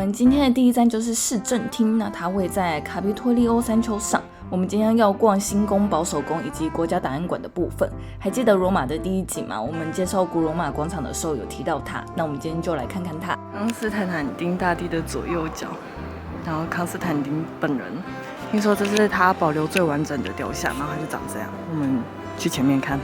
们今天的第一站就是市政厅，那它位在卡皮托利欧山丘上。我们今天要逛新宫、保守宫以及国家档案馆的部分。还记得罗马的第一集吗？我们介绍古罗马广场的时候有提到它，那我们今天就来看看它。康斯坦丁大帝的左右脚，然后康斯坦丁本人，听说这是他保留最完整的雕像，然后他就长这样。我们去前面看。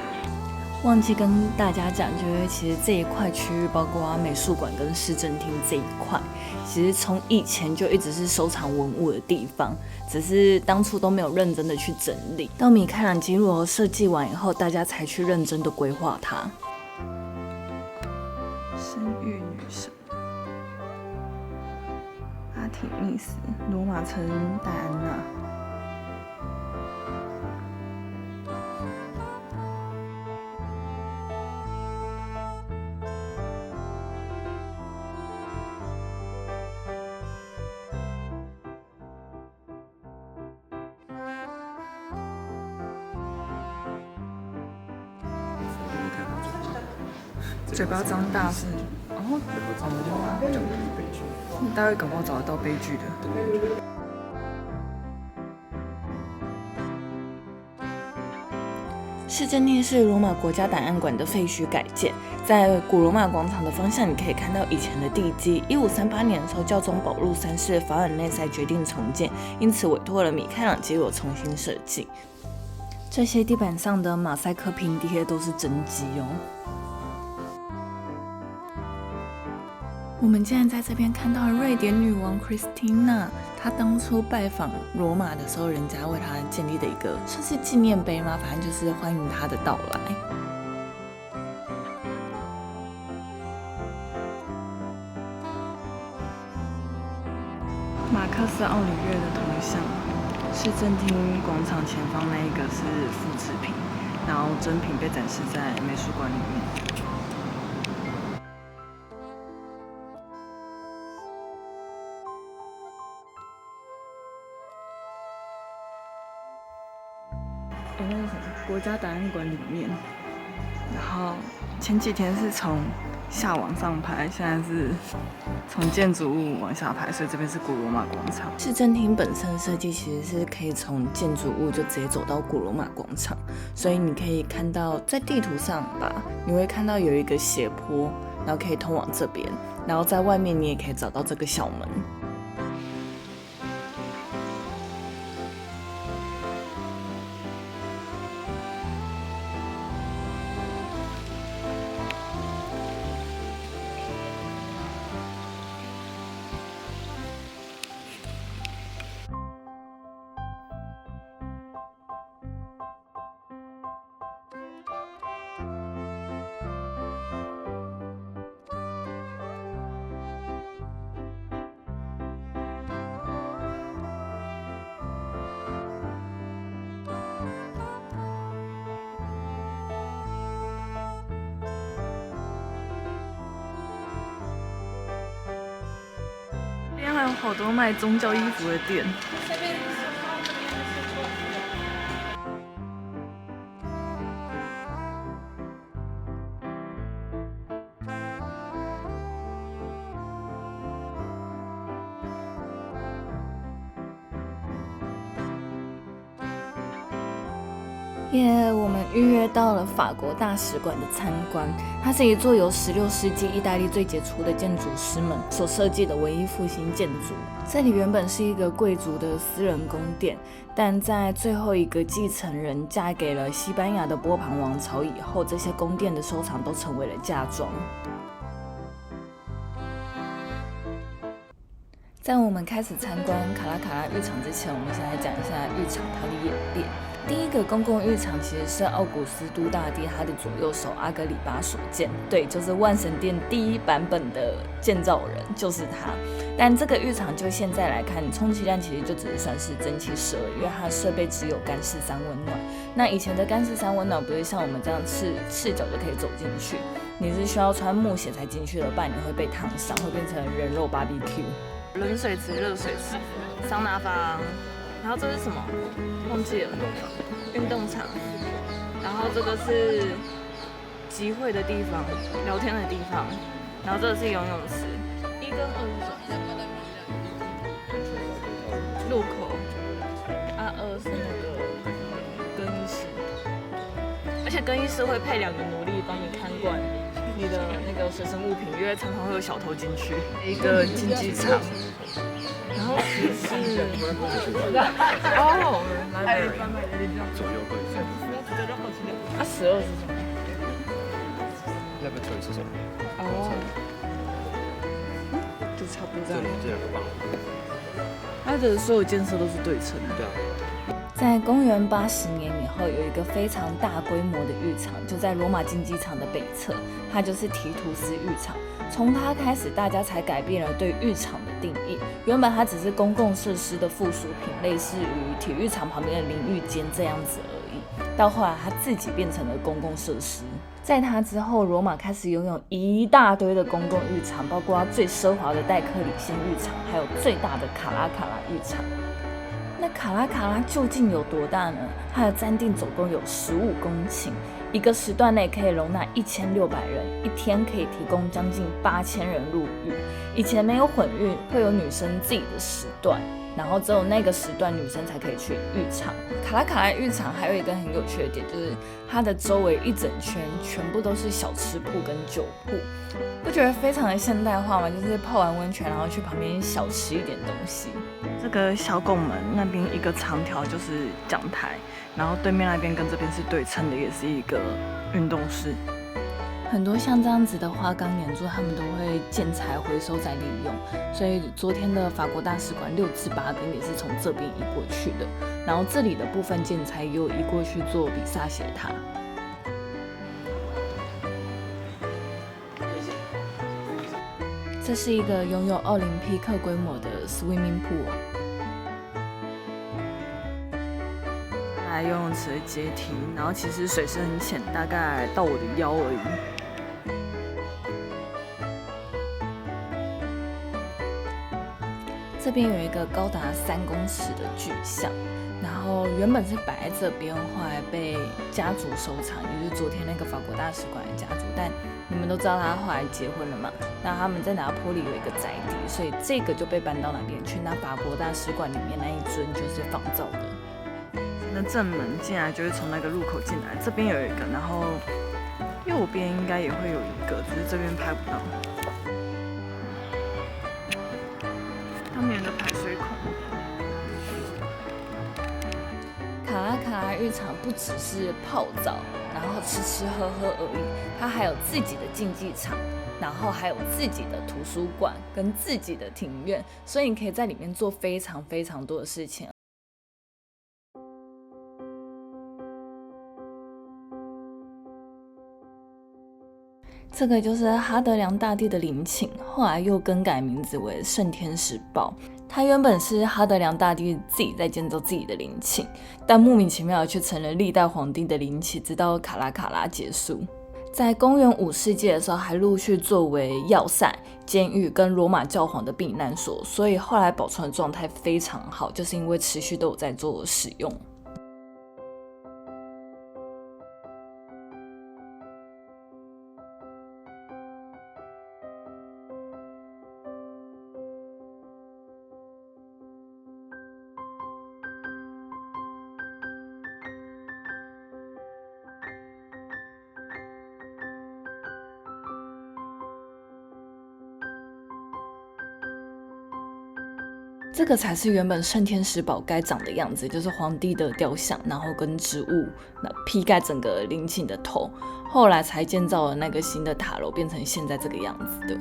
忘记跟大家讲，就是其实这一块区域，包括美术馆跟市政厅这一块，其实从以前就一直是收藏文物的地方，只是当初都没有认真的去整理。到米开朗基罗设计完以后，大家才去认真的规划它。生育女神阿提密斯，罗马城戴安娜。嘴巴张大是，你待会搞不好找得到悲剧的。市政厅是罗马国家档案馆的废墟改建，在古罗马广场的方向，你可以看到以前的地基。1538年的时候，教宗保禄3世法尔内塞决定重建，因此委托了米开朗基罗重新设计。这些地板上的马赛克拼贴都是真迹哦。我们竟然在这边看到了瑞典女王 Christina， 她当初拜访罗马的时候，人家为她建立的一个算是纪念碑吗？反正就是欢迎她的到来。马克思·奥里略的铜像，市政厅广场前方那一个是复制品，然后真品被展示在美术馆里面。那是什么？国家档案馆里面。然后前几天是从下往上拍，现在是从建筑物往下拍，所以这边是古罗马广场。市政厅本身的设计其实是可以从建筑物就直接走到古罗马广场，所以你可以看到在地图上吧，你会看到有一个斜坡，然后可以通往这边，然后在外面你也可以找到这个小门。这边还有好多卖宗教衣服的店。我们预约到了法国大使馆的参观，它是一座由16世纪意大利最杰出的建筑师们所设计的文艺复兴建筑。这里原本是一个贵族的私人宫殿，但在最后一个继承人嫁给了西班牙的波旁王朝以后，这些宫殿的收藏都成为了嫁妆。在我们开始参观卡拉卡拉浴场之前，我们先来讲一下浴场它的演变。第一个公共浴场其实是奥古斯都大帝他的左右手阿格里巴所建，对，就是万神殿第一版本的建造人就是他。但这个浴场就现在来看，充其量其实就只是算是蒸汽室而已，因为它的设备只有干式三温暖。那以前的干式三温暖不是像我们这样赤脚就可以走进去，你是需要穿木鞋才进去的，不然你会被烫伤，会变成人肉 BBQ。冷水池、热水池、桑拿房，然后这是什么？忘记了。运动场。然后这个是集会的地方、聊天的地方。然后这个是游泳池，1跟2是什么？更衣室会配2个奴隶帮你看管你的那个随身物品，因为常常会有小偷进去。一个竞技场，然后是哦，library，左右各一项。啊，12是什么 Laboratory 是什么？哦，就差不多这样。这2个棒。它的所有建设都是对称的。对啊。在公元80年以后，有一个非常大规模的浴场，就在罗马竞技场的北侧，它就是提图斯浴场。从它开始，大家才改变了对浴场的定义。原本它只是公共设施的附属品，类似于体育场旁边的淋浴间这样子而已。到后来，它自己变成了公共设施。在它之后，罗马开始拥有一大堆的公共浴场，包括最奢华的戴克里先浴场，还有最大的卡拉浴场。那卡拉究竟有多大呢？它的占地总共有15公顷，一个时段内可以容纳1600人，一天可以提供将近8000人入浴。以前没有混浴，会有女生自己的时段，然后只有那个时段女生才可以去浴场。卡拉浴场还有一个很有趣的点，就是它的周围一整圈全部都是小吃铺跟酒铺，不觉得非常的现代化吗？就是泡完温泉，然后去旁边小吃一点东西。这个小拱门那边一个长条就是讲台，然后对面那边跟这边是对称的，也是一个运动室。很多像这样子的花岗岩柱，他们都会建材回收再利用，所以昨天的法国大使馆6至8根也是从这边移过去的，然后这里的部分建材也有移过去做比萨斜塔。这是一个拥有奥林匹克规模的 swimming pool。来游泳池的阶梯，然后其实水是很浅，大概到我的腰而已。这边有一个高达3公尺的巨像，然后原本是摆在这边，后来被家族收藏，也就是昨天那个法国大使馆的家族。但你们都知道他后来结婚了嘛？那他们在拿坡里有一个宅邸，所以这个就被搬到那边去。那法国大使馆里面那一尊就是仿造的。那正门进来就是从那个入口进来，这边有一个，然后右边应该也会有一个，只是这边拍不到。他们有个排水孔。卡拉浴场不只是泡澡，然后吃喝喝而已，它还有自己的竞技场，然后还有自己的图书馆跟自己的庭院，所以你可以在里面做非常非常多的事情。这个就是哈德良大帝的陵寝，后来又更改名字为圣天使堡。它原本是哈德良大帝自己在建造自己的陵寝，但莫名其妙的却成了历代皇帝的陵寝，直到卡拉结束。在公元5世纪的时候，还陆续作为要塞、监狱跟罗马教皇的避难所，所以后来保存的状态非常好，就是因为持续都有在做使用。这个才是原本圣天使堡该长的样子，就是皇帝的雕像，然后跟植物披盖整个陵寝的头，后来才建造了那个新的塔楼，变成现在这个样子的。